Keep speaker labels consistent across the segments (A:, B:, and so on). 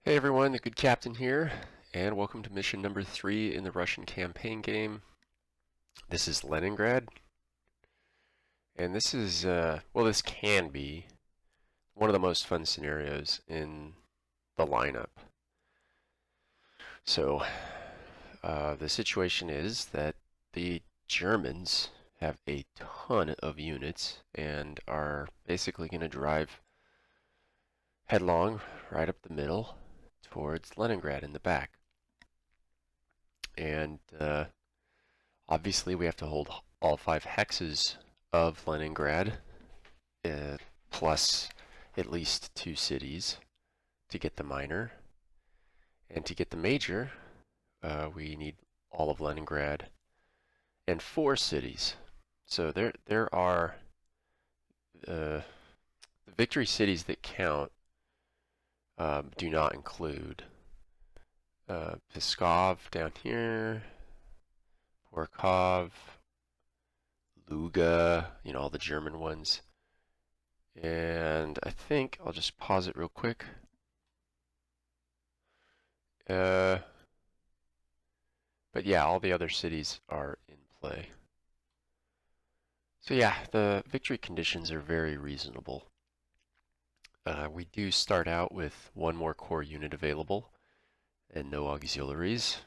A: Hey everyone, the good captain here, and welcome to mission number 3 in the Russian campaign game. This is Leningrad, and this is, well, this can be one of the most fun scenarios in the lineup. So, the situation is that the Germans have a ton of units and are basically going to drive headlong right up the middle towards Leningrad in the back. And, obviously, we have to hold all 5 hexes of Leningrad, uh, plus at least 2 cities to get the minor. And to get the major, we need all of Leningrad and 4 cities. So there are the victory cities that count do not include Pskov down here, Porkov, Luga, all the German ones. And I think I'll just pause it real quick. But yeah, all the other cities are in play. So yeah, the victory conditions are very reasonable. We do start out with 1 more core unit available and no auxiliaries.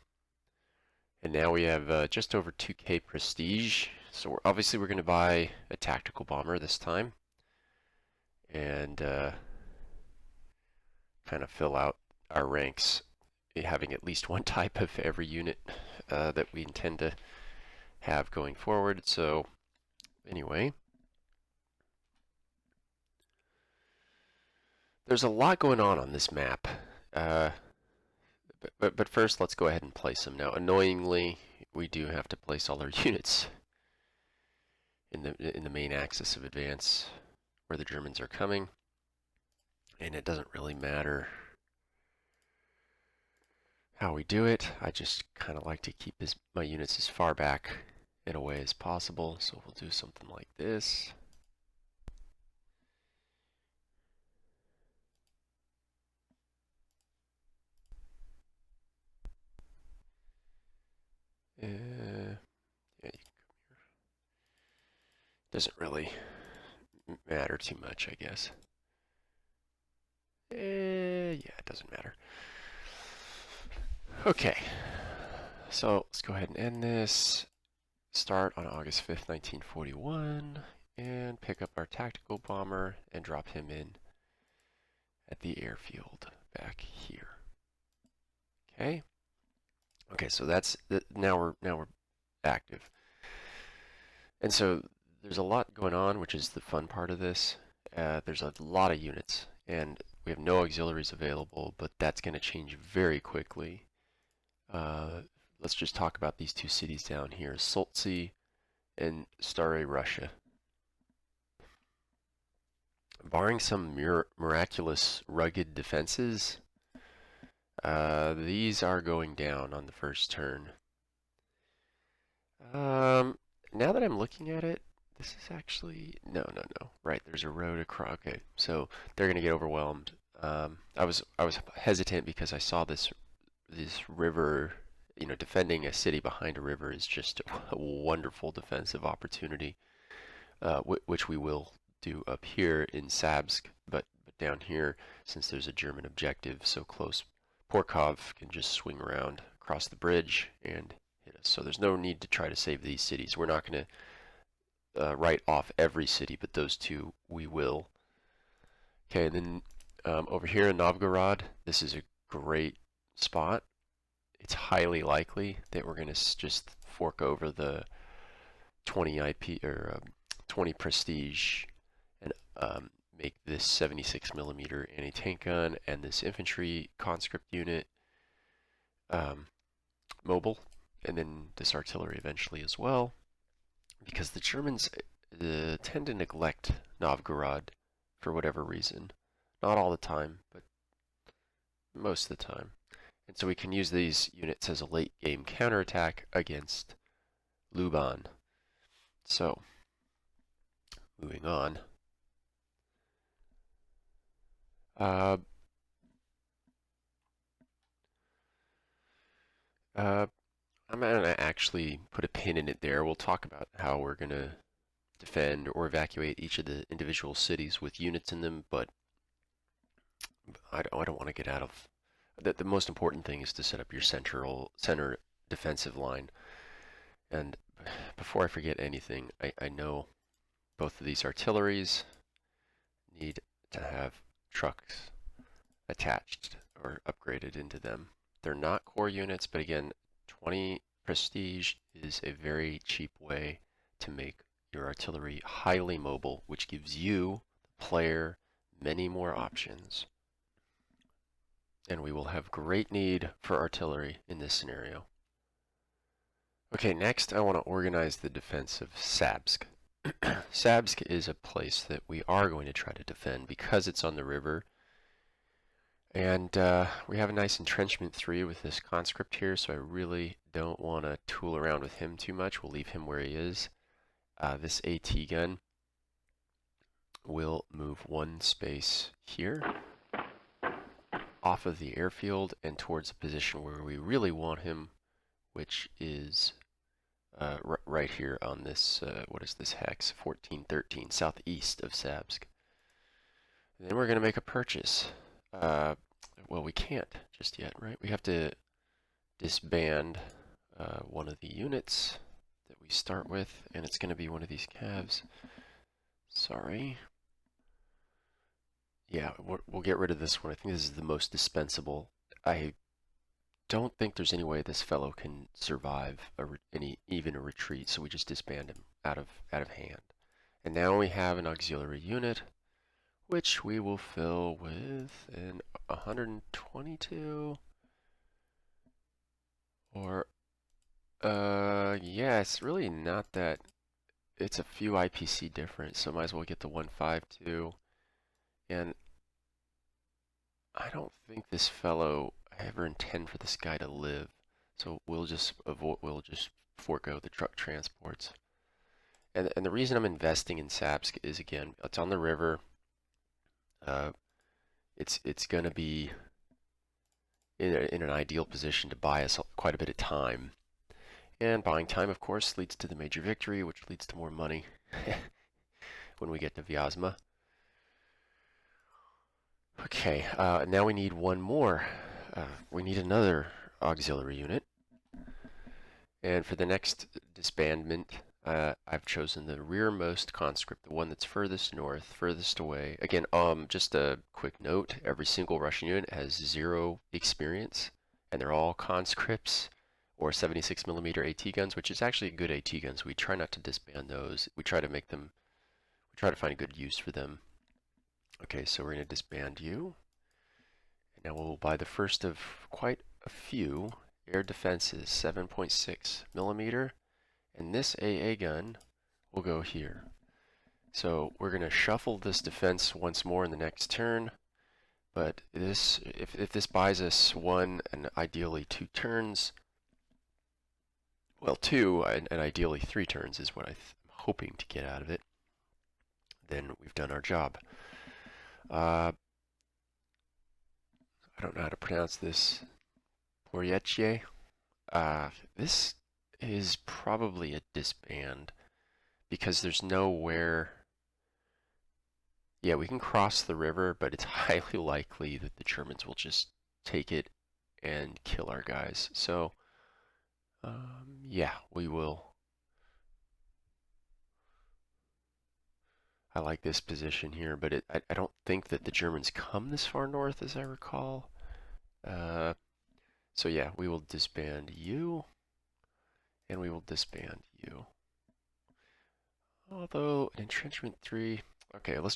A: And now we have just over 2k prestige. So obviously we're going to buy a tactical bomber this time. And kind of fill out our ranks, having at least one type of every unit that we intend to have going forward. So anyway, there's a lot going on this map. But first, let's go ahead and place them. Now, annoyingly, we do have to place all our units in the main axis of advance where the Germans are coming, and it doesn't really matter how we do it. I just kind of like to keep my units as far back and away as possible. So we'll do something like this. Yeah, you can come here. Doesn't really matter too much, I guess. Yeah, it doesn't matter. Okay, so let's go ahead and end this. Start on August 5th, 1941, and pick up our tactical bomber and drop him in at the airfield back here. Okay. Okay, so that's now we're active. And so there's a lot going on, which is the fun part of this. There's a lot of units, and we have no auxiliaries available, but that's going to change very quickly. Let's just talk about these 2 cities down here, Soltsi and Stare Russia. Barring some miraculous rugged defenses, these are going down on the first turn. Now that I'm looking at it, this is actually no. Right, there's a road across. Okay, so they're gonna get overwhelmed. I was hesitant because I saw this river. Defending a city behind a river is just a wonderful defensive opportunity, which we will do up here in Sabsk, but down here, since there's a German objective so close, Porkov can just swing around across the bridge and hit us. So there's no need to try to save these cities. We're not going to write off every city, but those 2 we will. Okay, and then over here in Novgorod, this is a great spot. It's highly likely that we're going to just fork over the 20 IP or 20 prestige and make this 76 millimeter anti-tank gun and this infantry conscript unit mobile, and then this artillery eventually as well, because the Germans tend to neglect Novgorod for whatever reason. Not all the time, but most of the time. And so we can use these units as a late game counterattack against Luban. So, moving on. Uh, Uh, I'm gonna actually put a pin in it there. We'll talk about how we're gonna defend or evacuate each of the individual cities with units in them, but I don't want to get out of. The most important thing is to set up your center defensive line. And before I forget anything, I know both of these artilleries need to have trucks attached or upgraded into them. They're not core units, but again, 20 prestige is a very cheap way to make your artillery highly mobile, which gives you, the player, many more options. And we will have great need for artillery in this scenario. Okay, next I want to organize the defense of Sabsk. Sabsk is a place that we are going to try to defend because it's on the river. And we have a nice entrenchment 3 with this conscript here, so I really don't want to tool around with him too much. We'll leave him where he is. This AT gun will move one space here off of the airfield and towards a position where we really want him, which is right here on this, what is this hex? 1413, southeast of Sabsk. And then we're going to make a purchase. Well, we can't just yet, right? We have to disband one of the units that we start with, and it's going to be one of these calves. Sorry. Yeah, we'll get rid of this one. I think this is the most dispensable. I don't think there's any way this fellow can survive even a retreat, so we just disband him out of hand. And now we have an auxiliary unit, which we will fill with an 122 or yeah, it's really not that. It's a few IPC difference, so might as well get the 152. And I don't think this fellow, I ever intend for this guy to live, so we'll just forego the truck transports. And the reason I'm investing in Sapsk is, again, it's on the river. Uh, it's gonna be in an ideal position to buy us quite a bit of time. And buying time, of course, leads to the major victory, which leads to more money when we get to Vyazma. Okay, now we need one more. We need another auxiliary unit. And for the next disbandment, I've chosen the rearmost conscript, the one that's furthest north, furthest away. Again, just a quick note, every single Russian unit has 0 experience, and they're all conscripts or 76mm AT guns, which is actually good AT guns. We try not to disband those. We try to find a good use for them. Okay, so we're going to disband you. And now we'll buy the first of quite a few air defenses, 7.6mm. And this AA gun will go here. So we're going to shuffle this defense once more in the next turn. But this, if this buys us 1 and ideally 2 turns, well, 2 and ideally 3 turns is what I'm hoping to get out of it, then we've done our job. I don't know how to pronounce this. Poryetje. This is probably a disband because there's nowhere. Yeah, we can cross the river, but it's highly likely that the Germans will just take it and kill our guys. So, yeah, we will. I like this position here, but I don't think that the Germans come this far north, as I recall. So yeah, we will disband you, and we will disband you. Although an entrenchment 3, okay, let's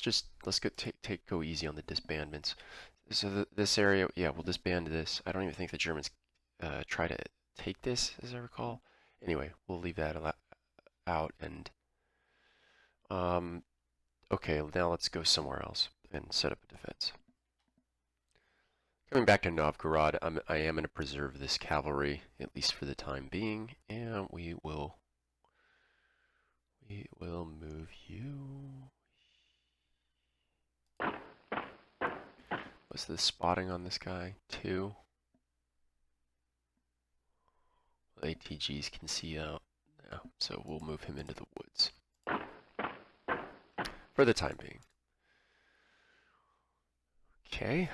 A: go easy on the disbandments. So this area, yeah, we'll disband this. I don't even think the Germans try to take this, as I recall. Anyway, we'll leave that out. And okay, now let's go somewhere else and set up a defense. Coming back to Novgorod, I am going to preserve this cavalry, at least for the time being, and we will move you. What's the spotting on this guy? 2. ATGs can see out. Yeah, so we'll move him into the woods for the time being. Okay.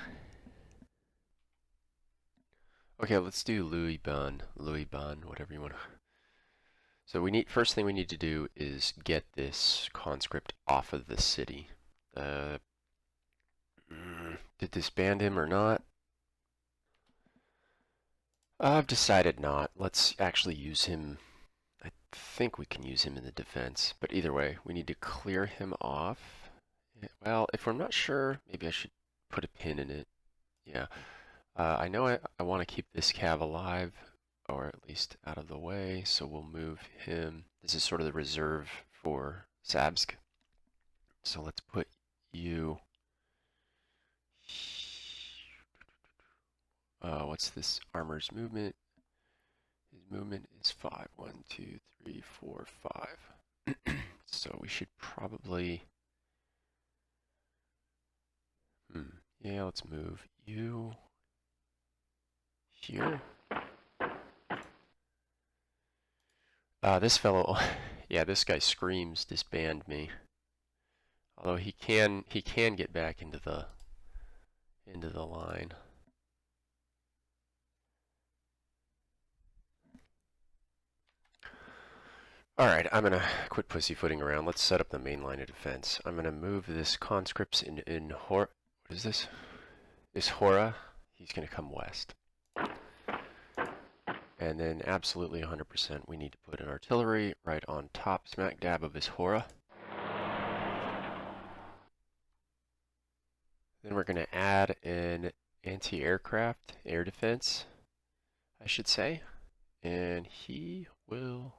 A: Okay, let's do Louis Ban, whatever you want to. So first thing we need to do is get this conscript off of the city. Did disband him or not? I've decided not. Let's actually use him. I think we can use him in the defense, but either way, we need to clear him off. Well, if I'm not sure, maybe I should put a pin in it. Yeah. I know I want to keep this cav alive, or at least out of the way, so we'll move him. This is sort of the reserve for Sabsk. So let's put you. What's this armor's movement? His movement is 5. 1, 2, 3, 4, 5. So we should probably. Yeah, let's move you here. This fellow, yeah, this guy screams disband me. Although he can get back into the line. Alright, I'm gonna quit pussyfooting around. Let's set up the main line of defense. I'm gonna move this conscripts in Hora. What is this? This Hora. He's gonna come west. And then absolutely 100% we need to put an artillery right on top, smack dab of his Hora. Then we're gonna add an anti-aircraft, air defense, I should say. And he will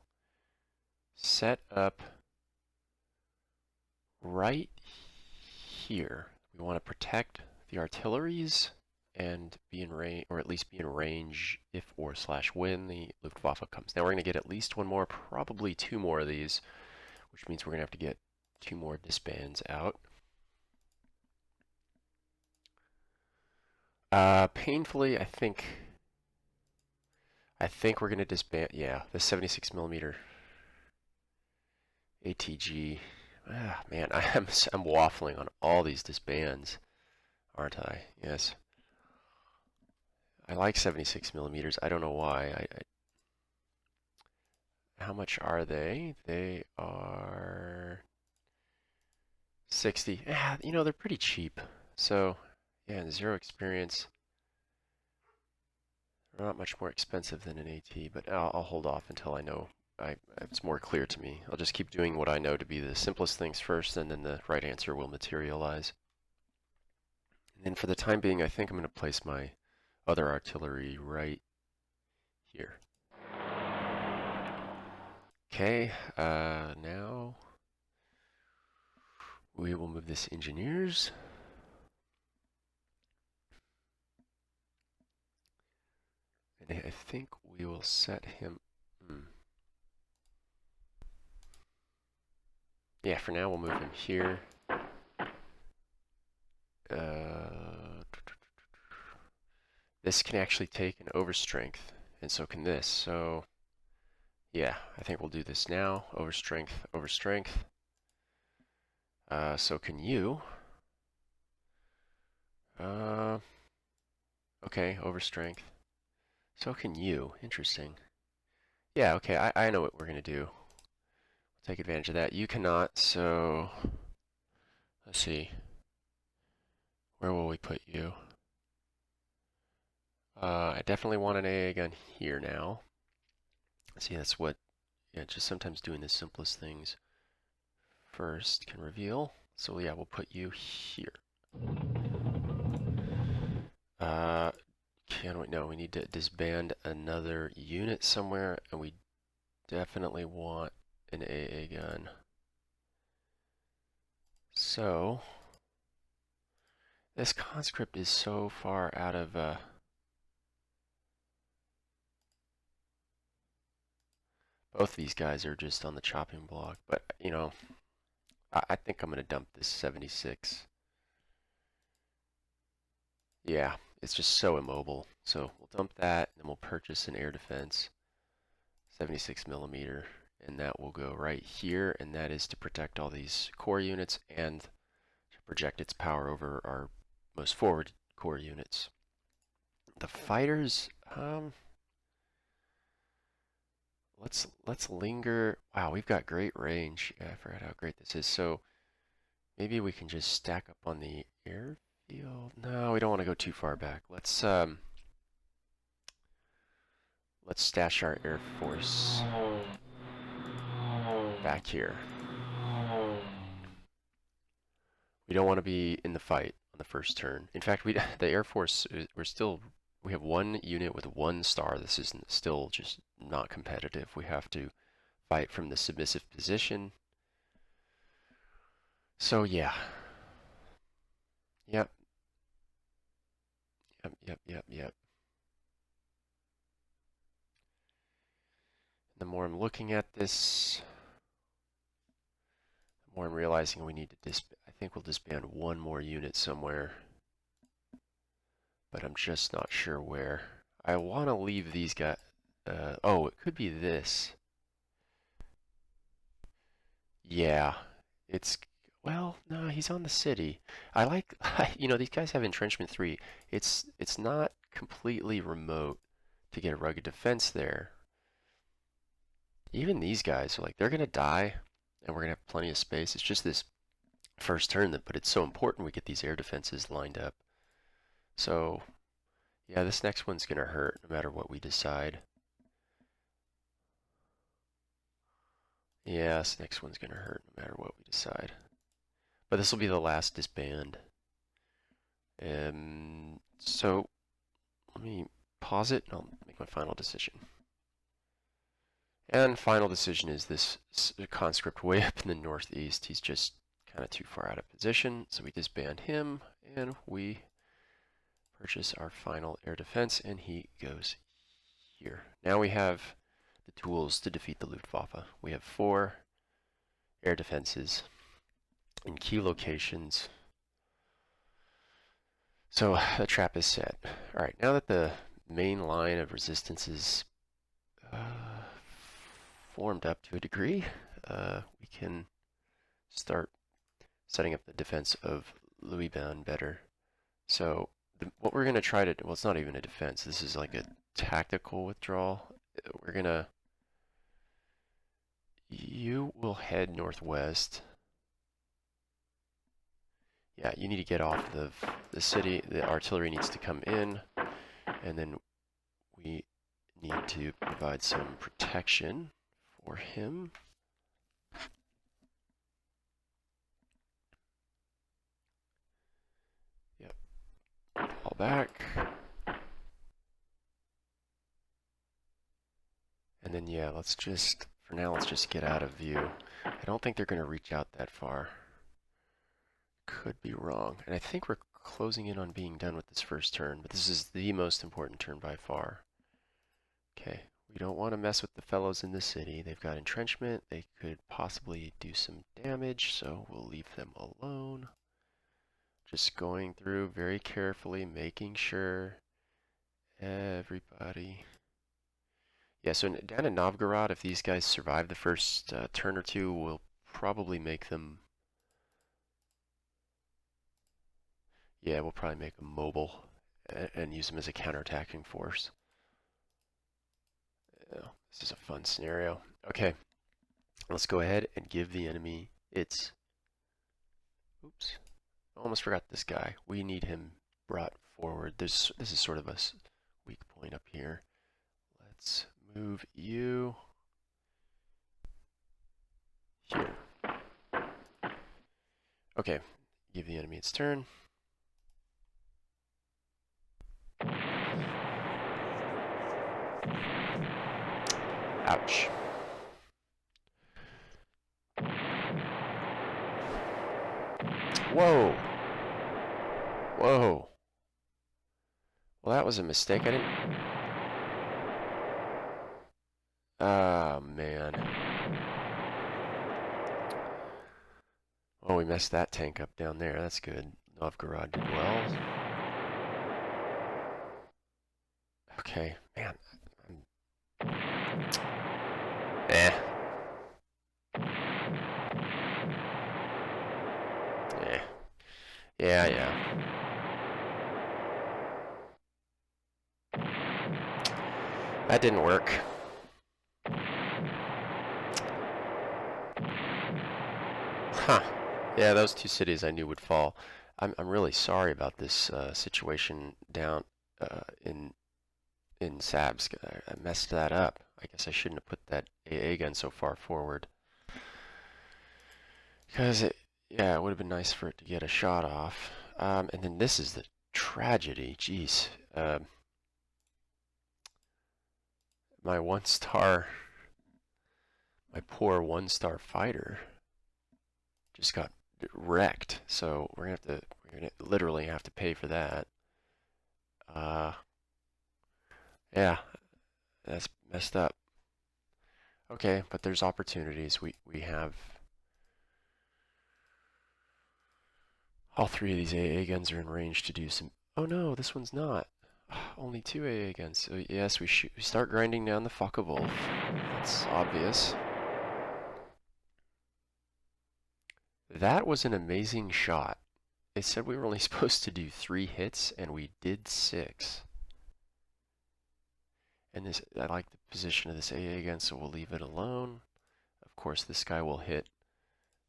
A: set up right here. We want to protect the artilleries and be in range, or at least be in range if or slash when the Luftwaffe comes. Now we're going to get at least one more, probably 2 more of these, which means we're going to have to get 2 more disbands out. Painfully, I think we're going to disband, yeah, the 76 millimeter ATG. Ah, man, I'm waffling on all these disbands, aren't I? Yes. I like 76 millimeters. I don't know why. How much are they? They are 60. Yeah, you know, they're pretty cheap. So, yeah, and 0 experience. They're not much more expensive than an AT, but I'll hold off until I know it's more clear to me. I'll just keep doing what I know to be the simplest things first, and then the right answer will materialize. And then for the time being, I think I'm going to place my other artillery right here. Okay, now we will move this engineers. And I think we will set him. Yeah, for now we'll move him here. This can actually take an overstrength, and so can this. So, yeah, I think we'll do this now. Overstrength, overstrength. So can you. Okay, overstrength. So can you. Interesting. Yeah, okay, I know what we're going to do. We'll take advantage of that. You cannot, so let's see. Where will we put you? I definitely want an AA gun here now. See, that's what, yeah, just sometimes doing the simplest things first can reveal. So yeah, we'll put you here. Can we? No, we need to disband another unit somewhere, and we definitely want an AA gun. So, this conscript is so far out of, both these guys are just on the chopping block, but, you know, I think I'm going to dump this 76. Yeah, it's just so immobile. So we'll dump that, and then we'll purchase an air defense. 76 millimeter, and that will go right here, and that is to protect all these core units and to project its power over our most forward core units. The fighters, let's linger. Wow, we've got great range. Yeah, I forgot how great this is. So maybe we can just stack up on the airfield. No, we don't want to go too far back. Let's stash our Air Force back here. We don't want to be in the fight on the first turn. In fact, the Air Force, we have one unit with one star. This is still just not competitive. We have to fight from the submissive position. So yeah. Yep. Yep. The more I'm looking at this, the more I'm realizing we need to I think we'll disband one more unit somewhere, but I'm just not sure where. I want to leave these guys. Oh, it could be this. Yeah, it's, well, no, he's on the city. I like, these guys have entrenchment 3. It's not completely remote to get a rugged defense there. Even these guys, like, they're gonna die, and we're gonna have plenty of space. It's just this first turn but it's so important we get these air defenses lined up. So, yeah, this next one's gonna hurt no matter what we decide. Yeah, this next one's gonna hurt no matter what we decide. But this will be the last disband. So let me pause it and I'll make my final decision. And final decision is this conscript way up in the northeast. He's just kind of too far out of position, so we disband him and we purchase our final air defense, and he goes here. Now we have the tools to defeat the Luftwaffe. We have 4 air defenses in key locations. So the trap is set. All right, now that the main line of resistance is formed up to a degree, we can start setting up the defense of Louisbourg better. So what we're going to try to, well, it's not even a defense. This is like a tactical withdrawal. You will head northwest. Yeah, you need to get off the city. The artillery needs to come in, and then we need to provide some protection for him. Yep. Fall back. And then, yeah, for now, let's just get out of view. I don't think they're going to reach out that far. Could be wrong. And I think we're closing in on being done with this first turn, but this is the most important turn by far. Okay, we don't want to mess with the fellows in the city. They've got entrenchment. They could possibly do some damage, so we'll leave them alone. Just going through very carefully, making sure everybody... Yeah, so down in Novgorod, if these guys survive the first turn or two, we'll probably make them... Yeah, we'll probably make them mobile and use them as a counterattacking force. Oh, this is a fun scenario. Okay, let's go ahead and give the enemy its... Oops, almost forgot this guy. We need him brought forward. This is sort of a weak point up here. Let's move you here. Okay, give the enemy its turn. Ouch. Whoa. Whoa. Well, that was a mistake. I didn't... Oh, man. Oh, we messed that tank up down there. That's good. Novgorod did well. Okay, man. Yeah, yeah. That didn't work. Huh. Yeah, those two cities I knew would fall. I'm really sorry about this situation down in Sabsk. I messed that up. I guess I shouldn't have put that AA gun so far forward. Because yeah, it would have been nice for it to get a shot off. And then this is the tragedy. Jeez. My my poor one-star fighter just got wrecked. So we're gonna literally have to pay for that. Uh, yeah, that's messed up. Okay, but there's opportunities. We have all three of these AA guns are in range to do some. Oh no, this one's not. Only two AA guns. So yes, we start grinding down the Focke-Wulf. That's obvious. That was an amazing shot. It said we were only supposed to do 3 hits, and we did 6. And this, I like the position of this AA gun, so we'll leave it alone. Of course, this guy will hit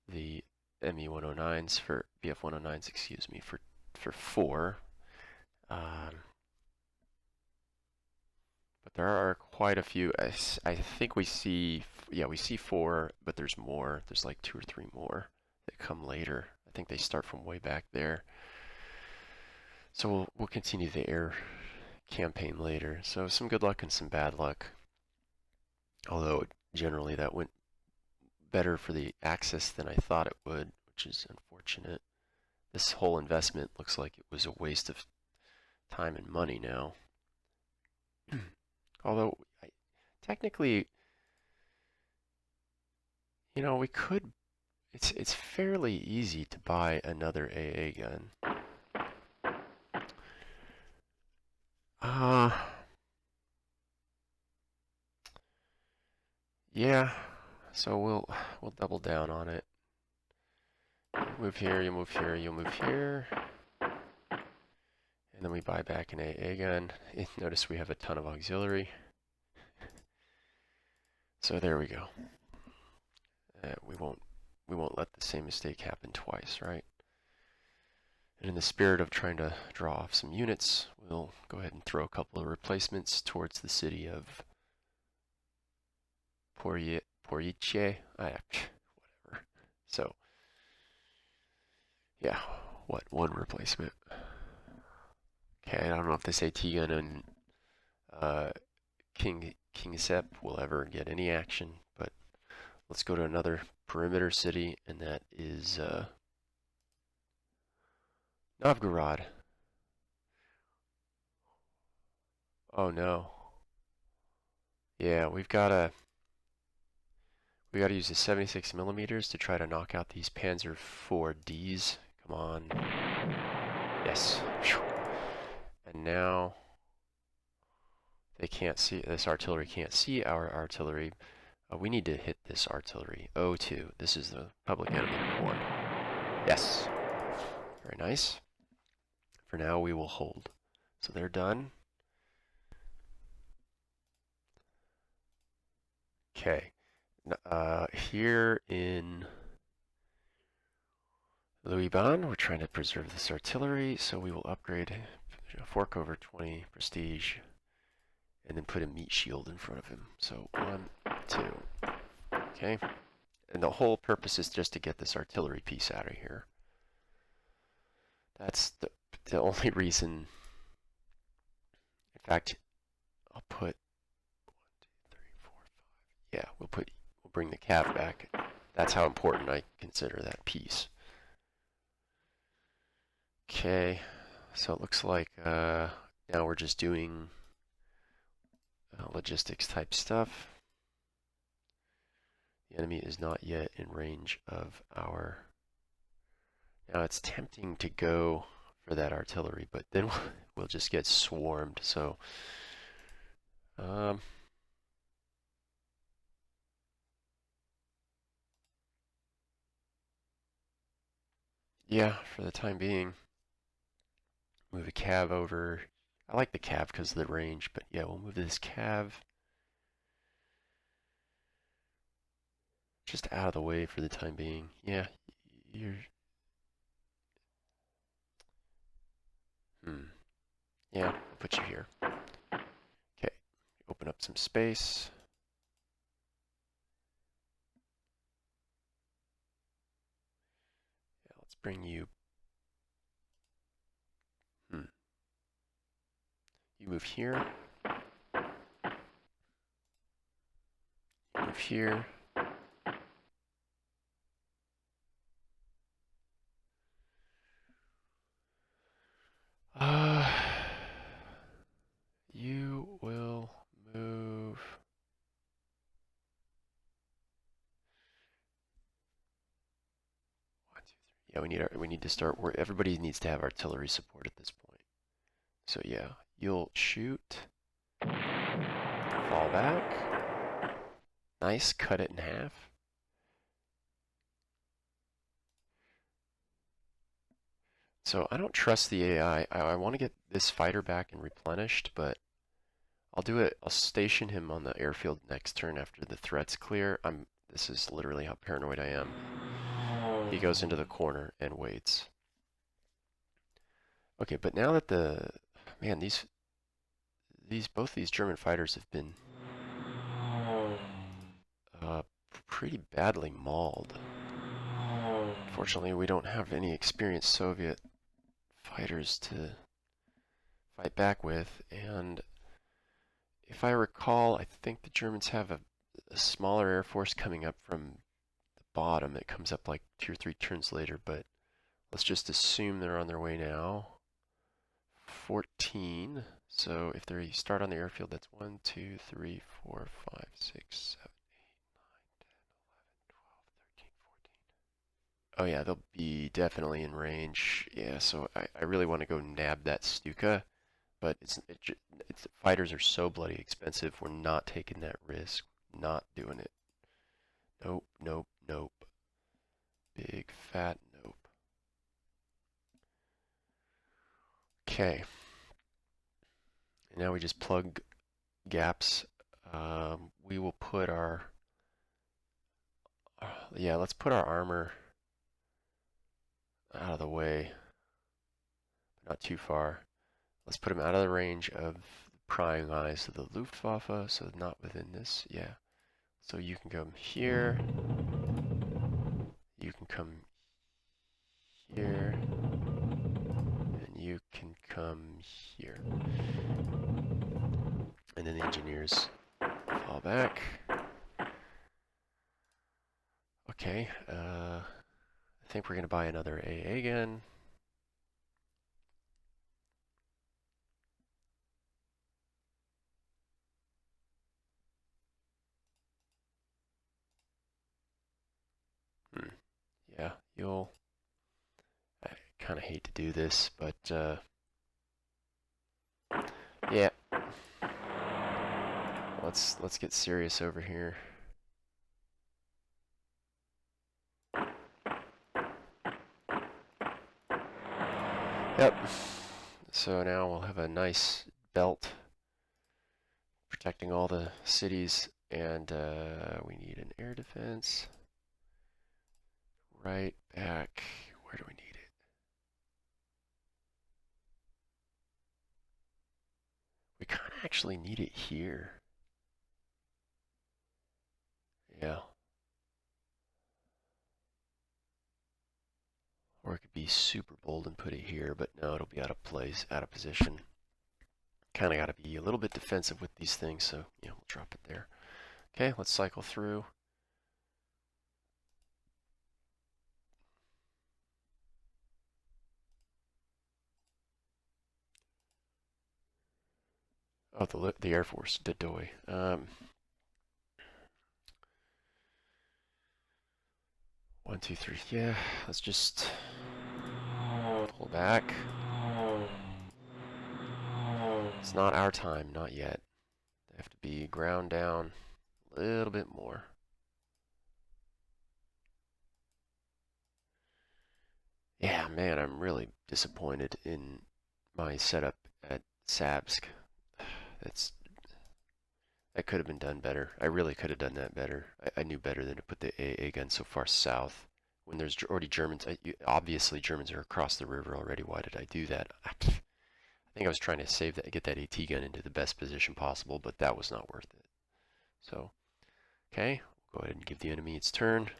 A: the ME-109s for BF-109s, excuse me, for 4. But there are quite a few. I think we see, yeah, we see 4, but there's more. There's like 2 or 3 more that come later. I think they start from way back there. So we'll continue the air campaign later. So some good luck and some bad luck. Although generally that went better for the Axis than I thought it would, which is unfortunate. This whole investment looks like it was a waste of time and money now. Although technically, you know, we could. It's fairly easy to buy another AA gun. Uh, yeah. So we'll double down on it. Move here, you move here, you move here. And then we buy back an AA gun. Notice we have a ton of auxiliary. So there we go. We won't let the same mistake happen twice, right? And in the spirit of trying to draw off some units, we'll go ahead and throw a couple of replacements towards the city of Poriche. Whatever. So, yeah, one replacement. Okay, I don't know if this AT gun and King Sep will ever get any action, but let's go to another perimeter city, and that is Novgorod. Oh no. Yeah, we gotta use the 76 millimeters to try to knock out these Panzer IV-Ds. Come on. Yes. And now they can't see, this artillery can't see our artillery. We need to hit this artillery. O2. This is the public enemy #1. Yes. Very nice. For now, we will hold. So they're done. Okay. Here in Louis-Ban, we're trying to preserve this artillery, so we will upgrade a fork over 20 prestige and then put a meat shield in front of him. So 1, 2. Okay. And the whole purpose is just to get this artillery piece out of here. That's the only reason. In fact, I'll put 1, 2, 3, 4, 5. Yeah, we'll bring the cav back. That's how important I consider that piece. Okay, so it looks like now we're just doing logistics type stuff. The enemy is not yet in range of our. Now it's tempting to go for that artillery, but then we'll just get swarmed. So, Yeah, for the time being, move a cav over. I like the cav because of the range, but yeah, we'll move this cav just out of the way for the time being. Yeah, you're. Hmm. Yeah, I'll put you here. Okay, open up some space. Yeah, let's bring you. Hmm. You move here. You move here. Uh, you will move. One, two, three. Yeah, we need to start where everybody needs to have artillery support at this point. So yeah, you'll shoot, fall back. Nice, cut it in half. So I don't trust the AI. I want to get this fighter back and replenished, but I'll do it. I'll station him on the airfield next turn after the threat's clear. This is literally how paranoid I am. He goes into the corner and waits. Okay, but now that man, both these German fighters have been uh, pretty badly mauled. Unfortunately, we don't have any experienced Soviet fighters to fight back with, and if I recall, I think the Germans have a smaller air force coming up from the bottom that comes up like 2 or 3 turns later, but let's just assume they're on their way now. 14. So if they start on the airfield, that's 1, 2, 3, 4, 5, 6, 7, 8, 9, 10, 11, 12, 13, 14. Oh yeah, they'll be definitely in range. Yeah, so I really want to go nab that Stuka, but fighters are so bloody expensive. We're not taking that risk. Not doing it. Nope, nope, nope. Big fat nope. Okay. And now we just plug gaps. We will put yeah, let's put our armor out of the way, but not too far. Let's put them out of the range of prying eyes of the Luftwaffe, so not within this. Yeah. So you can come here. You can come here. And you can come here. And then the engineers fall back. Okay. I think we're going to buy another AA again. Hmm. Yeah, I kind of hate to do this, but yeah. Let's get serious over here. Yep. So now we'll have a nice belt protecting all the cities, and we need an air defense. Right back. Where do we need it? We kind of actually need it here. Yeah. Or it could be super bold and put it here, but no, it'll be out of place, out of position. Kind of got to be a little bit defensive with these things, so yeah, we'll drop it there. Okay, let's cycle through. Oh, the Air Force, the DOI. 1, 2, 3. Yeah, let's just pull back. It's not our time, not yet. They have to be ground down a little bit more. Yeah, man, I'm really disappointed in my setup at Sabsk. That's that could have been done better. I really could have done that better. I knew better than to put the AA gun so far south when there's already Germans. Obviously, Germans are across the river already. Why did I do that? I think I was trying to save that, get that AT gun into the best position possible, but that was not worth it. So, okay, we'll go ahead and give the enemy its turn.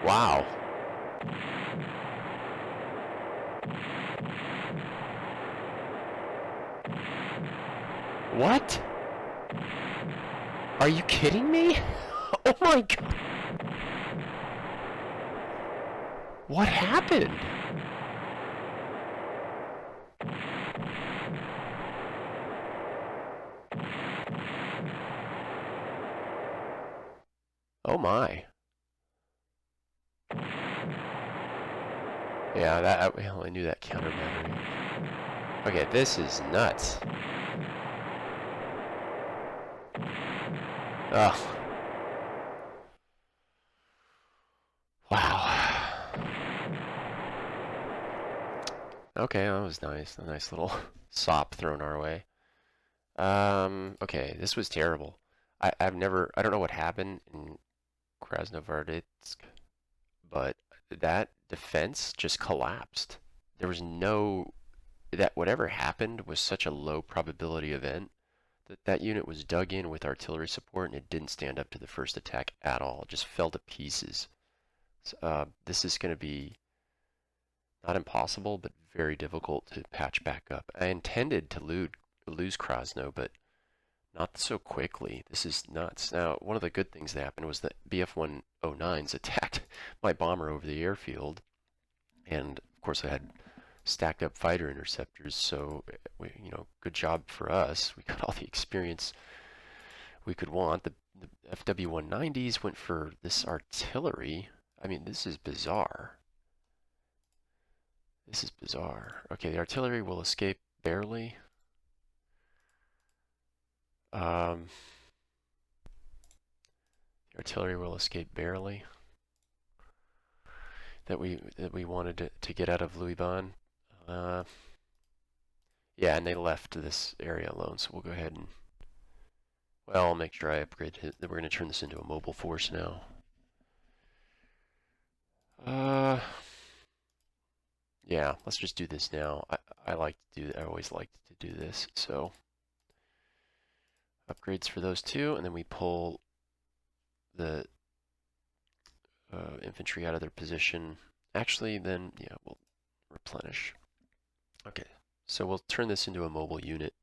A: Wow. What? Are you kidding me? Oh my god. What happened? Oh my. Yeah, that well, I knew that counter battery. Okay, this is nuts. Ugh. Wow. Okay, that was nice. A nice little sop thrown our way. Okay, this was terrible. I don't know what happened in Krasnoyarsk, but that defense just collapsed. There was no, that whatever happened was such a low probability event that that unit was dug in with artillery support and it didn't stand up to the first attack at all. It just fell to pieces. This is going to be not impossible, but very difficult to patch back up. I intended to lose Krasno, but not so quickly. This is nuts. Now, one of the good things that happened was that BF-109s attacked my bomber over the airfield, and of course I had stacked up fighter interceptors, so good job for us. We got all the experience we could want. The FW-190s went for this artillery. I mean, this is bizarre. This is bizarre. Okay, the artillery will escape barely. The artillery will escape barely. That we wanted to get out of Louis-Ban. Yeah, and they left this area alone, so we'll go ahead and, well, I'll make sure I upgrade it. We're going to turn this into a mobile force now. Yeah, let's just do this now. I always like to do this, so upgrades for those two, and then we pull the infantry out of their position. Actually, then, yeah, we'll replenish. Okay, so we'll turn this into a mobile unit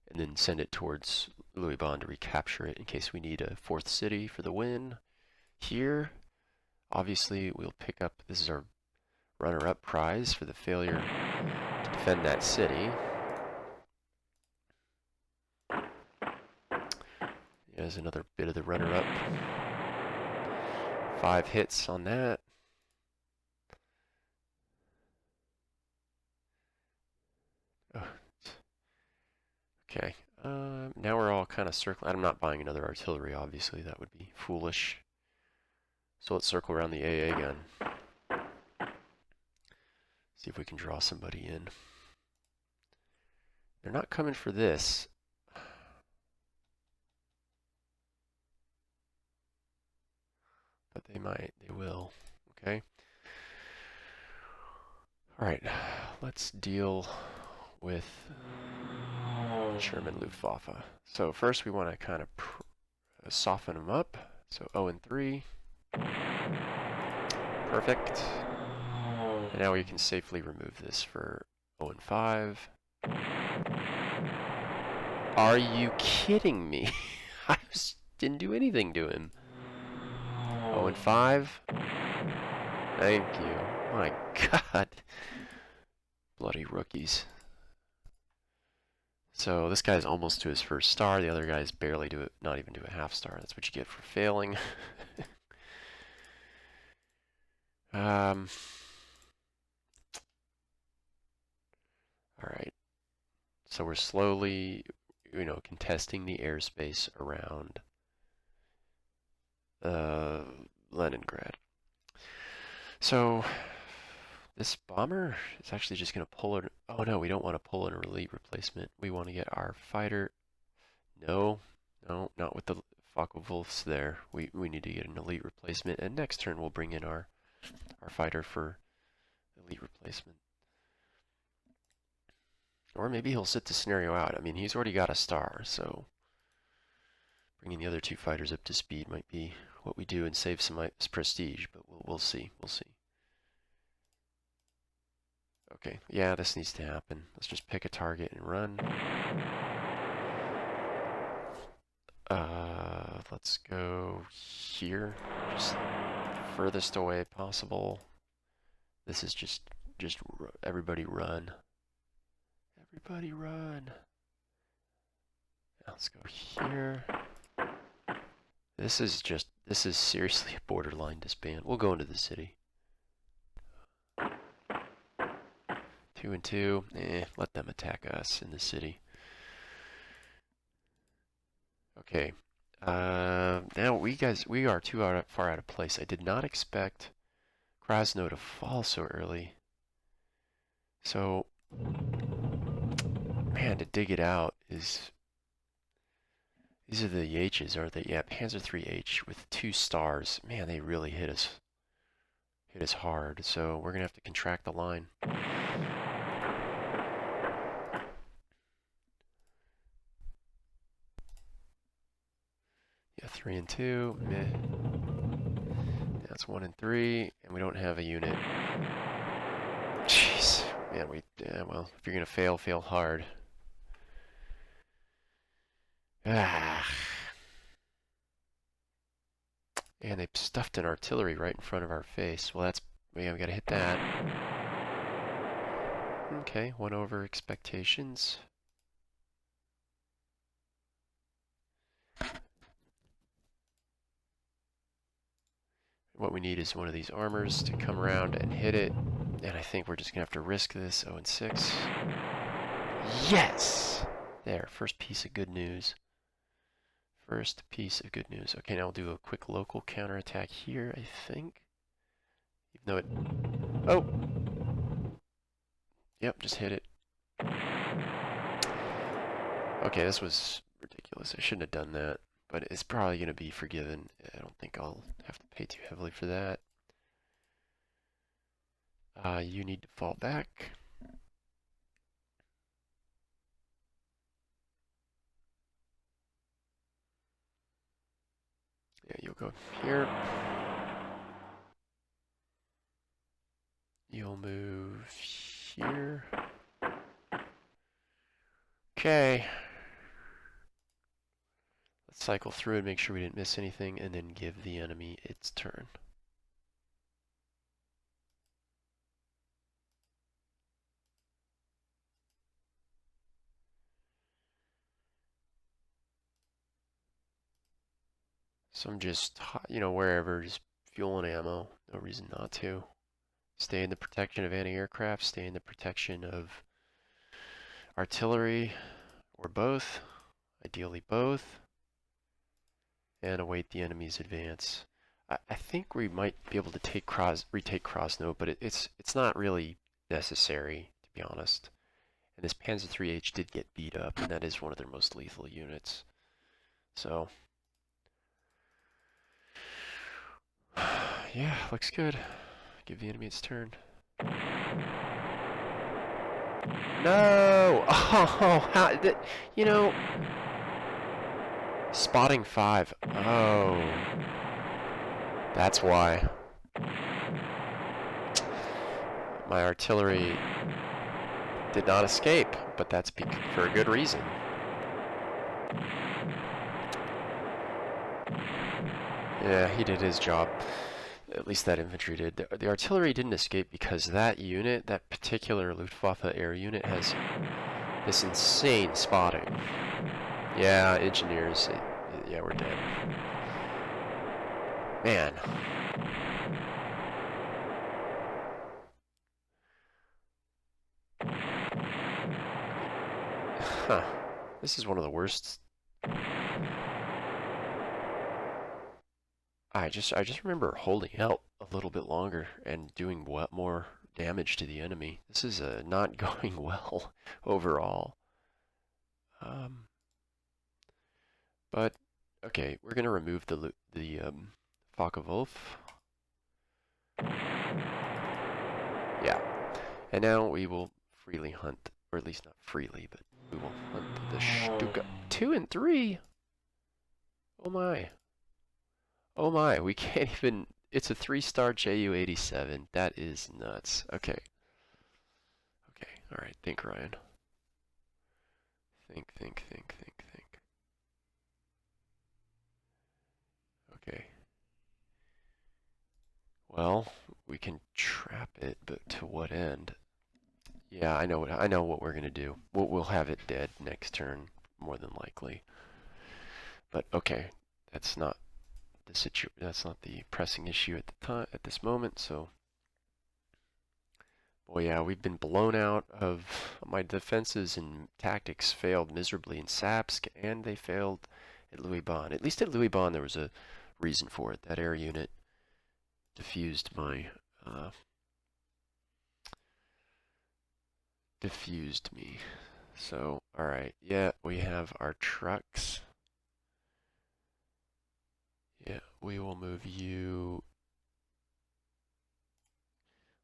A: and then send it towards Louis-Ban to recapture it in case we need a fourth city for the win. Here, obviously, we'll pick up, this is our runner-up prize for the failure to defend that city. There's another bit of the runner-up. 5 hits on that. Oh. Okay, now we're all kind of circling. I'm not buying another artillery, obviously. That would be foolish. So let's circle around the AA gun. See if we can draw somebody in. They're not coming for this. But they might. They will. Okay. All right. Let's deal with German Luftwaffe. So first we want to kind of soften them up. So 0 and 3. Perfect. And now we can safely remove this for 0 and 5. Are you kidding me? I didn't do anything to him. 0 and 5. Thank you. My God. Bloody rookies. So this guy's almost to his first star. The other guy's barely to it, not even to a half star. That's what you get for failing. All right. So we're slowly contesting the airspace around Leningrad. So this bomber is actually just going to pull it. Oh no, we don't want to pull an elite replacement. We want to get our fighter. No, no, not with the Focke-Wulfs there. We need to get an elite replacement, and next turn we'll bring in our fighter for elite replacement. Or maybe he'll sit the scenario out. I mean, he's already got a star, so bringing the other two fighters up to speed might be what we do and save some prestige, but we'll see. We'll see. Okay, yeah, this needs to happen. Let's just pick a target and run. Let's go here, just furthest away possible. This is just everybody run. Everybody run. Let's go here. This is seriously a borderline disband. We'll go into the city. 2 and 2. Let them attack us in the city. Okay. Now we are too far out of place. I did not expect Krasno to fall so early. So, man, to dig it out is... These are the H's, aren't they? Yeah, Panzer III-H with 2 stars. Man, they really hit us hard. So we're gonna have to contract the line. Yeah, 3 and 2. Meh. That's 1 and 3, and we don't have a unit. Jeez, man, well, if you're gonna fail hard. Ah. And they stuffed an artillery right in front of our face. Well, we gotta hit that. Okay, 1 over expectations. What we need is one of these armors to come around and hit it. And I think we're just gonna have to risk this. 0 and 6. Yes! There, first piece of good news. First piece of good news. Okay, now we'll do a quick local counterattack here, I think. Even though it... Oh! Yep, just hit it. Okay, this was ridiculous. I shouldn't have done that. But it's probably going to be forgiven. I don't think I'll have to pay too heavily for that. You need to fall back. Yeah, you'll go here. You'll move here. Okay. Let's cycle through and make sure we didn't miss anything, and then give the enemy its turn. So I'm just, wherever, just fuel and ammo. No reason not to. Stay in the protection of anti-aircraft, stay in the protection of artillery, or both. Ideally both. And await the enemy's advance. I think we might be able to retake Krasno, but it's not really necessary, to be honest. And this Panzer III-H did get beat up, and that is one of their most lethal units. So... yeah, looks good. Give the enemy its turn. No! Oh, spotting 5. Oh. That's why. My artillery did not escape, but that's for a good reason. Yeah, he did his job. At least that infantry did. The artillery didn't escape because that unit, that particular Luftwaffe air unit, has this insane spotting. Yeah, engineers. Yeah, we're dead. Man. Huh. This is one of the worst. I just remember holding out a little bit longer and doing what more damage to the enemy. This is not going well overall. Um, but okay, we're gonna remove the Focke-Wulf. Yeah, and now we will freely hunt, or at least not freely, but we will hunt the Stuka. 2 and 3. Oh my. Oh my, we can't even. It's a 3-star JU-87. That is nuts. Okay. Okay. All right. Think, Ryan. Think, think, think, think, think. Okay. Well, we can trap it, but to what end? Yeah, I know what we're gonna do. We'll have it dead next turn, more than likely. But okay, that's not that's not the pressing issue at the time at this moment. So, boy, yeah, we've been blown out of my defenses and tactics failed miserably in Sapsk, and they failed at Louis Bon. At least at Louis Bon, there was a reason for it. That air unit diffused my diffused me. So, all right, yeah, we have our trucks. Yeah, we will move you.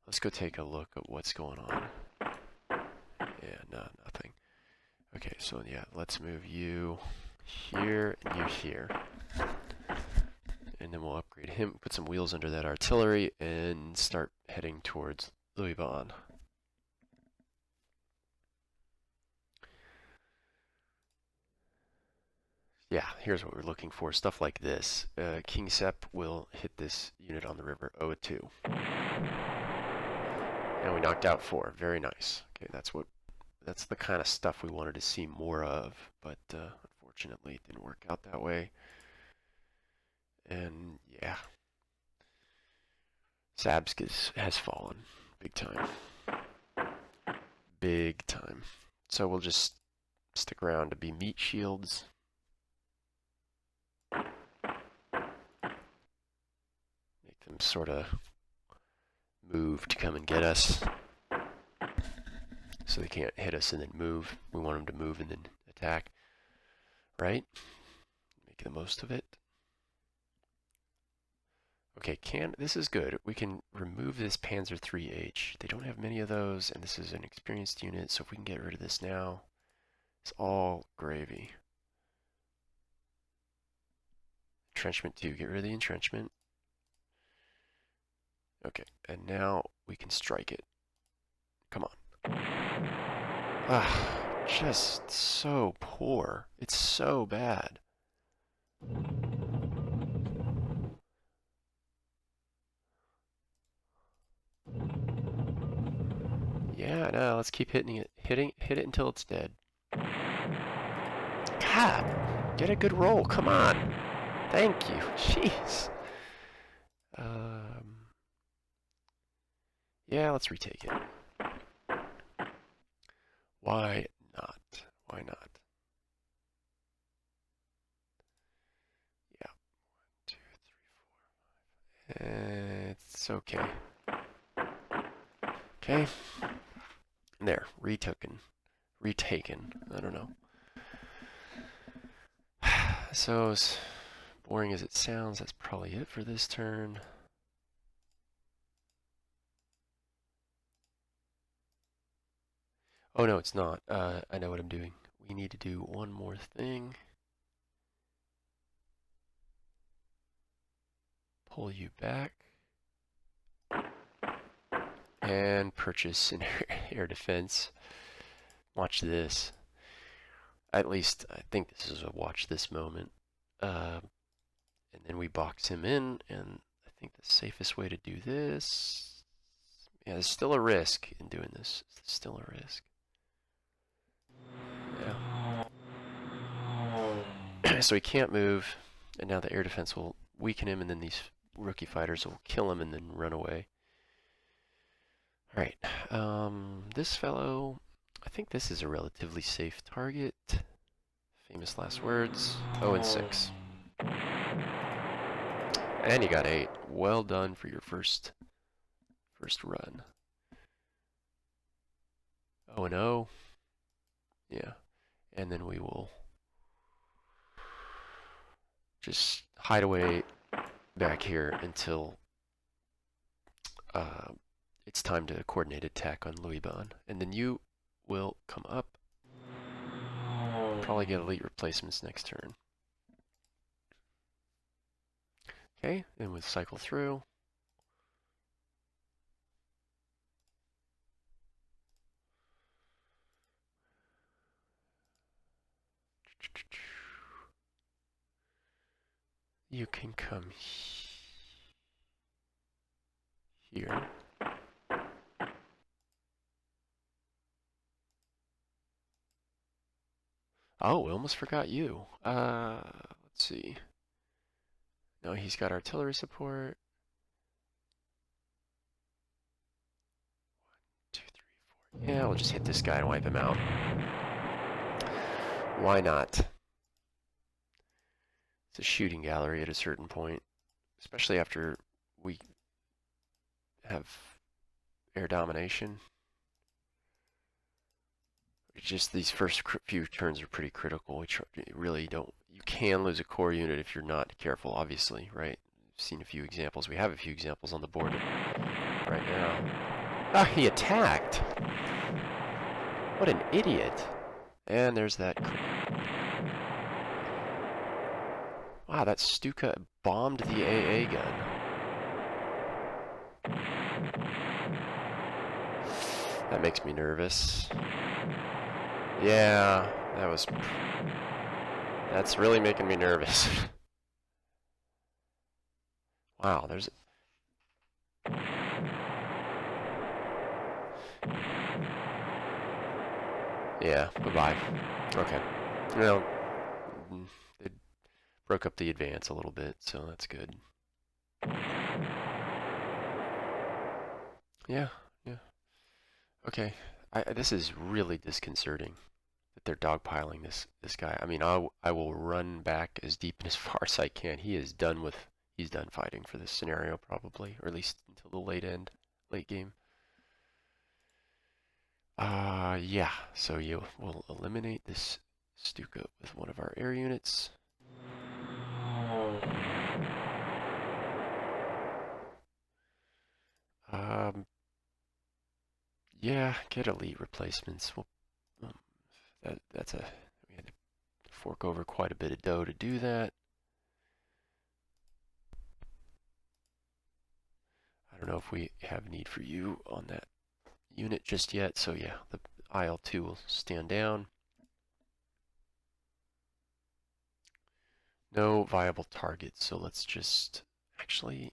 A: Let's go take a look at what's going on. Yeah, no, nothing. Okay, so yeah, let's move you here and you here. And then we'll upgrade him, put some wheels under that artillery, and start heading towards Louis Bon. Yeah, here's what we're looking for. Stuff like this. King Sep will hit this unit on the river 0-2. And we knocked out 4. Very nice. Okay, that's the kind of stuff we wanted to see more of, but unfortunately it didn't work out that way. And yeah, Sabsk has fallen big time. Big time. So we'll just stick around to be meat shields. Make them sort of move to come and get us. So they can't hit us and then move. We want them to move and then attack. Right? Make the most of it. Okay, this is good. We can remove this Panzer IIIH. They don't have many of those, and this is an experienced unit, so if we can get rid of this now, it's all gravy. Entrenchment 2, get rid of the entrenchment. Okay, and now we can strike it. Come on. Ah, just so poor. It's so bad. Yeah, no, let's keep hitting it. Hit it until it's dead. God, get a good roll. Come on. Thank you. Jeez. Yeah, let's retake it. Why not? Why not? Yeah. 1, 2, 3, 4, 5. It's okay. Okay. There. Retaken. I don't know. So, as boring as it sounds, that's probably it for this turn. Oh, no, it's not. I know what I'm doing. We need to do one more thing. Pull you back. And purchase an air defense. Watch this. At least, I think this is a watch this moment. And then we box him in, and I think the safest way to do this... Yeah, there's still a risk in doing this. There's still a risk. Yeah. So he can't move, and now the air defense will weaken him, and then these rookie fighters will kill him and then run away. Alright, this fellow... I think this is a relatively safe target. Famous last words. 0 and 6. And you got 8. Well done for your first run. 0 and 0. Yeah. And then we will just hide away back here until it's time to coordinate attack on Louisban. And then you will come up. Probably get elite replacements next turn. Okay, and we'll cycle through. You can come here. Oh, we almost forgot you. Let's see. No, he's got artillery support. 1, 2, 3, 4. Yeah, we'll just hit this guy and wipe him out. Why not? It's a shooting gallery at a certain point, especially after we have air domination. Just these first few turns are pretty critical. We really don't. You can lose a core unit if you're not careful, obviously, right? We've seen a few examples. We have a few examples on the board right now. Ah, he attacked! What an idiot! And there's that. Wow, that Stuka bombed the AA gun. That makes me nervous. Yeah, that's really making me nervous. Wow, there's... Yeah, bye-bye. Okay. Well, it broke up the advance a little bit, so that's good. Yeah, yeah. Okay, this is really disconcerting that they're dogpiling this guy. I mean, I will run back as deep and as far as I can. He's done fighting for this scenario probably, or at least until the late game. Yeah. So you will eliminate this Stuka with one of our air units. Yeah, get elite replacements. Well, we had to fork over quite a bit of dough to do that. I don't know if we have need for you on that unit just yet. So yeah, the IL-2 will stand down. No viable targets, so let's just actually...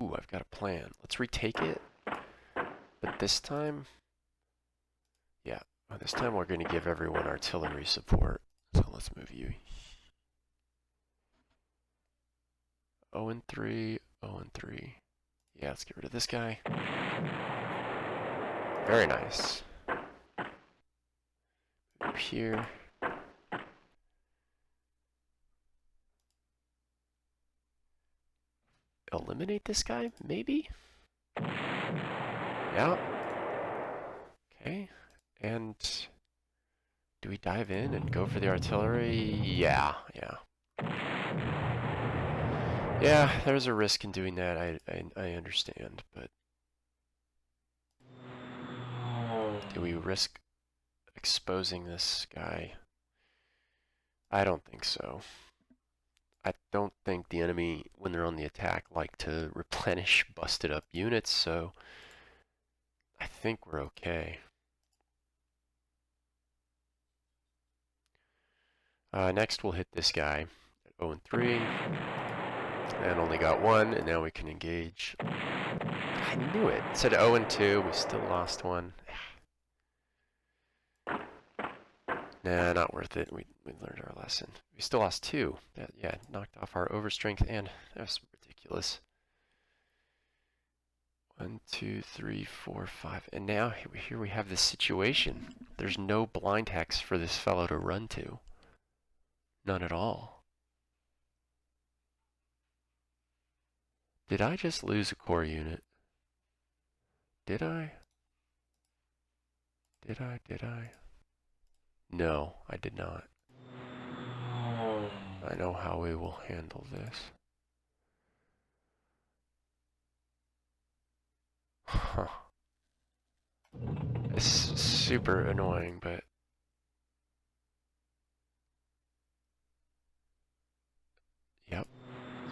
A: Ooh, I've got a plan. Let's retake it, but this time... Yeah, this time we're going to give everyone artillery support. So let's move you. 0 and 3, 0 and 3. Yeah, let's get rid of this guy. Very nice. Up here. Eliminate this guy, maybe? Yeah. Okay. And do we dive in and go for the artillery? Yeah, yeah. Yeah, there's a risk in doing that, I understand, but... Do we risk exposing this guy? I don't think so. I don't think the enemy, when they're on the attack, like to replenish busted up units, so I think we're okay. Next we'll hit this guy at 0 and 3. And only got 1, and now we can engage. I knew it. It said 0 and 2, we still lost 1. Nah, not worth it. We learned our lesson. We still lost 2. That, yeah, knocked off our overstrength, and that was ridiculous. 1, 2, 3, 4, 5. And now here we have this situation. There's no blind hex for this fellow to run to. None at all. Did I just lose a core unit? Did I? Did I? No, I did not. I know how we will handle this. Huh. It's super annoying, but... Yep.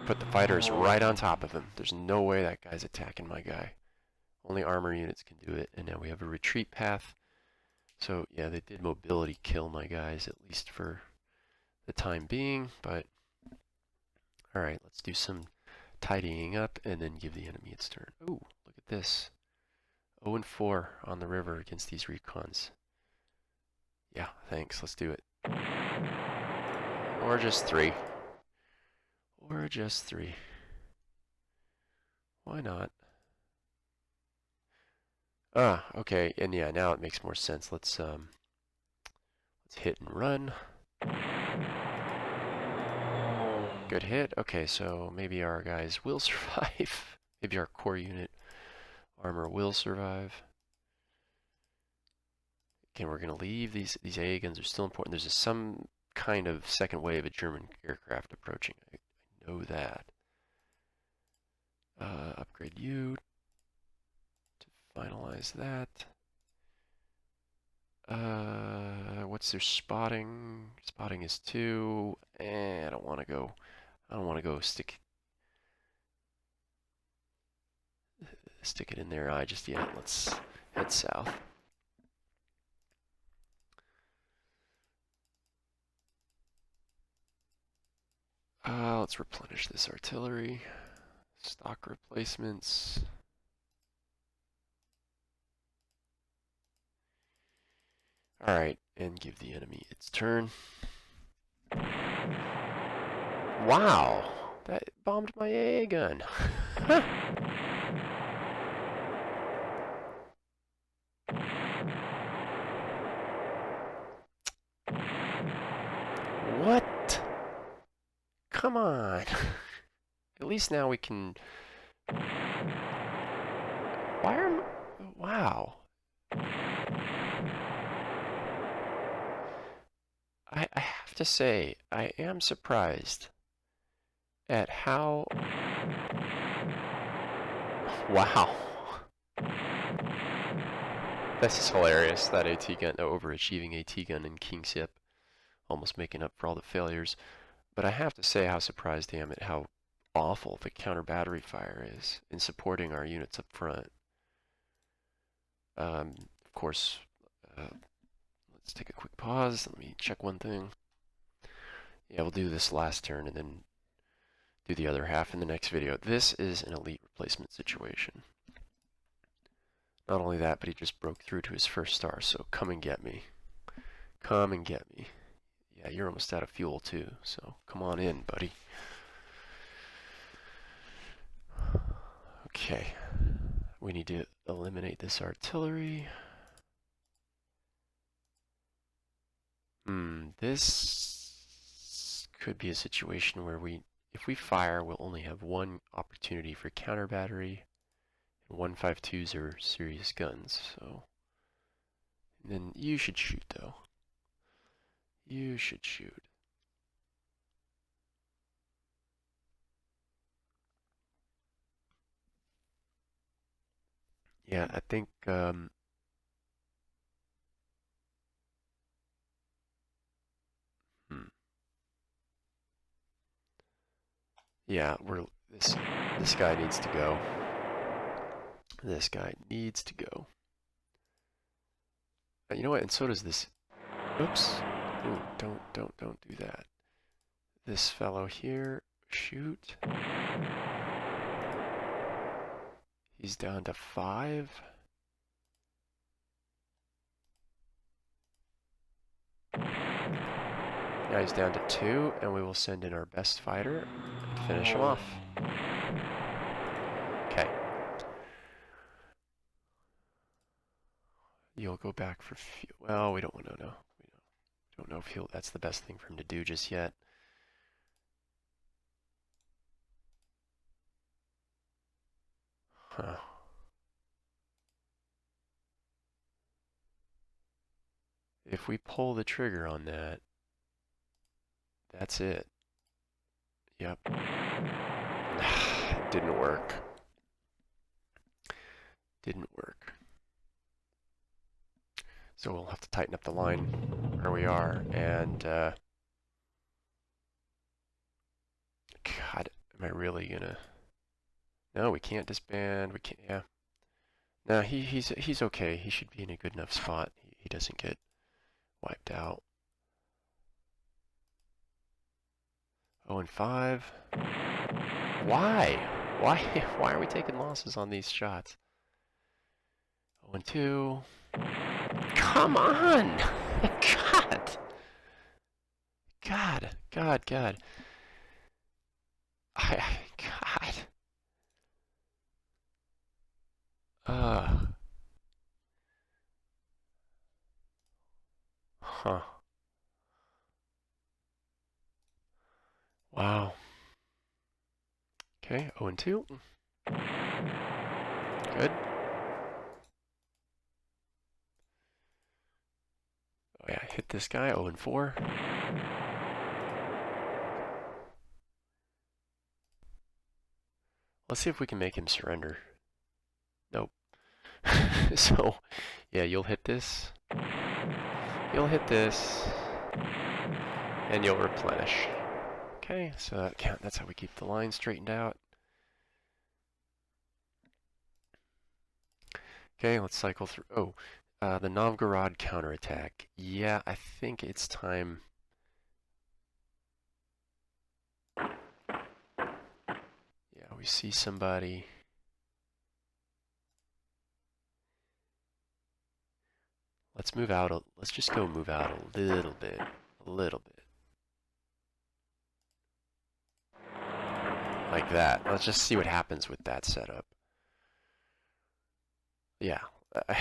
A: Put the fighters right on top of him. There's no way that guy's attacking my guy. Only armor units can do it, and now we have a retreat path. So, yeah, they did mobility kill my guys, at least for the time being, but... Alright, let's do some tidying up, and then give the enemy its turn. Ooh, look at this. 0-4 on the river against these recons. Yeah, thanks, let's do it. Or just 3. Or just 3. Why not? Ah, okay, and yeah, now it makes more sense. Let's hit and run. Good hit. Okay, so maybe our guys will survive. Maybe our core unit armor will survive. Okay, we're gonna leave these AA guns are still important. There's some kind of second wave of German aircraft approaching. I know that. Upgrade you to finalize that. What's their spotting? Spotting is 2. I don't want to go. I don't want to go stick it in their eye just yet. Let's head south. Let's replenish this artillery. Stock replacements. Alright, and give the enemy its turn. Wow! That bombed my AA gun. What? Come on. At least now we can... Why are... Wow. I have to say, I am surprised at how... Wow. This is hilarious, that AT gun, overachieving AT gun in King's Hip, almost making up for all the failures. But I have to say how surprised I am at how awful the counter battery fire is in supporting our units up front. Of course, let's take a quick pause. Let me check one thing. Yeah, we'll do this last turn and then do the other half in the next video. This is an elite replacement situation. Not only that, but he just broke through to his first star, so come and get me. Come and get me. Yeah, you're almost out of fuel too, so come on in, buddy. Okay. We need to eliminate this artillery. This could be a situation where if we fire, we'll only have one opportunity for counter battery. 152s are serious guns, so... And then you should shoot, though. You should shoot. Yeah, I think, Yeah, this guy needs to go. This guy needs to go. You know what? And so does this. Oops. Ooh, don't do that. This fellow here, shoot. He's down to 5. Now he's down to 2, and we will send in our best fighter and finish him off. Okay. You'll go back for fuel. Well, we don't want to know. We don't know if that's the best thing for him to do just yet. Huh. If we pull the trigger on that, that's it. Yep. It didn't work. Didn't work. So we'll have to tighten up the line where we are. And, God, am I really gonna... No, we can't disband. We can't, yeah. No, he's okay. He should be in a good enough spot. He doesn't get wiped out. 0-5. Why? Why are we taking losses on these shots? 0-2. Come on! God! God. God. God. Huh. Wow. Okay, 0-2. Good. Oh yeah, hit this guy, 0-4. Let's see if we can make him surrender. Nope. So, yeah, you'll hit this. You'll hit this. And you'll replenish. Okay, so that's how we keep the line straightened out. Okay, let's cycle through. Oh, the Novgorod counterattack. Yeah, I think it's time. Yeah, we see somebody. Let's move out. Let's just go move out a little bit. A little bit. Like that. Let's just see what happens with that setup. Yeah. A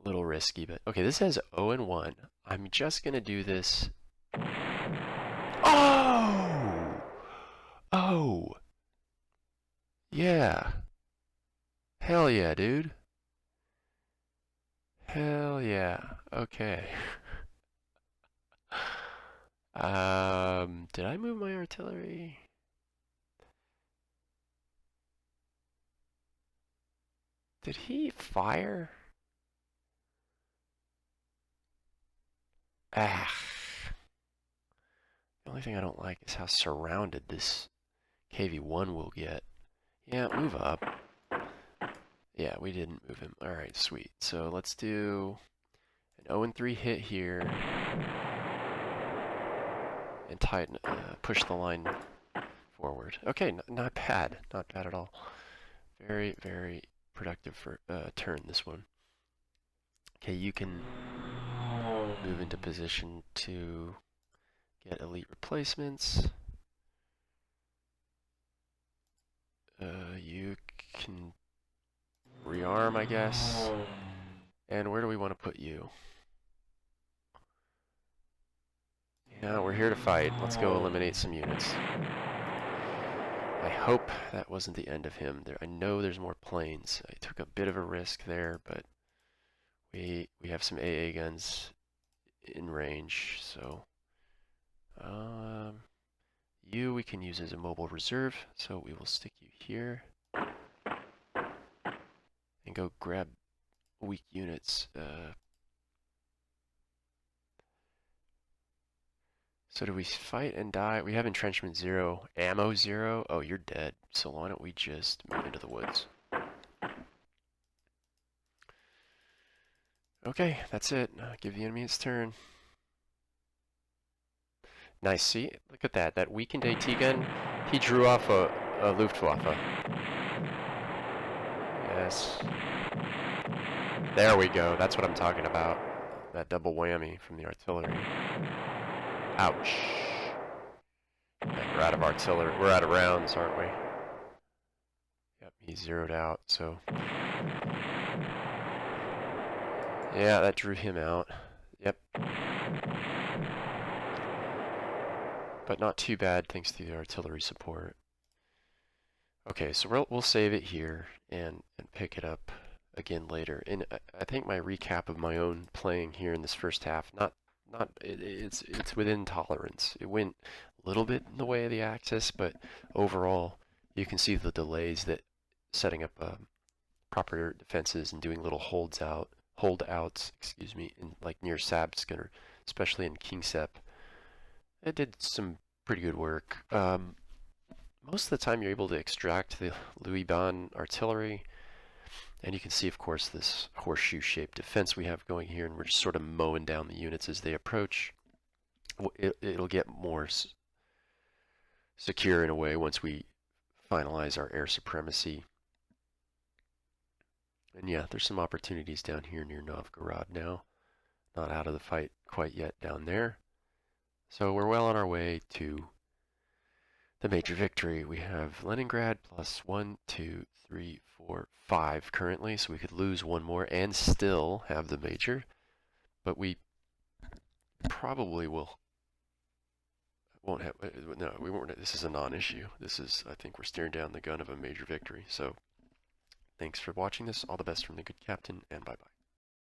A: little risky, but okay, this says 0-1. I'm just gonna do this. Oh! Oh! Yeah. Hell yeah, dude. Hell yeah. Okay. Did I move my artillery? Did he fire? Ah. The only thing I don't like is how surrounded this KV-1 will get. Yeah, move up. Yeah, we didn't move him. Alright, sweet. So let's do an 0-3 hit here. And tighten, push the line forward. Okay, not bad. Not bad at all. Very, very productive for turn, this one. Okay, you can move into position to get elite replacements. You can rearm, I guess. And where do we want to put you? Yeah, we're here to fight. Let's go eliminate some units. I hope that wasn't the end of him. I know there's more planes. I took a bit of a risk there, but we have some AA guns in range, so you we can use as a mobile reserve, so we will stick you here and go grab weak units. So do we fight and die? We have entrenchment 0, ammo 0. Oh, you're dead. So why don't we just move into the woods? Okay, that's it. Give the enemy its turn. Nice, see? Look at that. That weakened AT gun, he drew off a Luftwaffe. Yes. There we go. That's what I'm talking about. That double whammy from the artillery. Ouch. We're out of artillery. We're out of rounds, aren't we? Yep, he's zeroed out, so... Yeah, that drew him out. Yep. But not too bad thanks to the artillery support. Okay, so we'll save it here and pick it up again later. And I think my recap of my own playing here in this first half, it's within tolerance. It went a little bit in the way of the Axis, but overall you can see the delays that setting up proper defenses and doing little holdouts, excuse me, in like near Sabsk or especially in Kingsep. It did some pretty good work. Most of the time you're able to extract the Louis Ban artillery, and you can see, of course, this horseshoe-shaped defense we have going here, and we're just sort of mowing down the units as they approach. It'll get more secure in a way once we finalize our air supremacy. And yeah, there's some opportunities down here near Novgorod now. Not out of the fight quite yet down there. So we're well on our way to the major victory. We have Leningrad plus 1, 2, 3, 4, 5 currently, so we could lose one more and still have the major. But we probably won't have, no, we won't, this is a non-issue. This is, I think we're staring down the gun of a major victory. So thanks for watching this. All the best from the good captain, and bye-bye.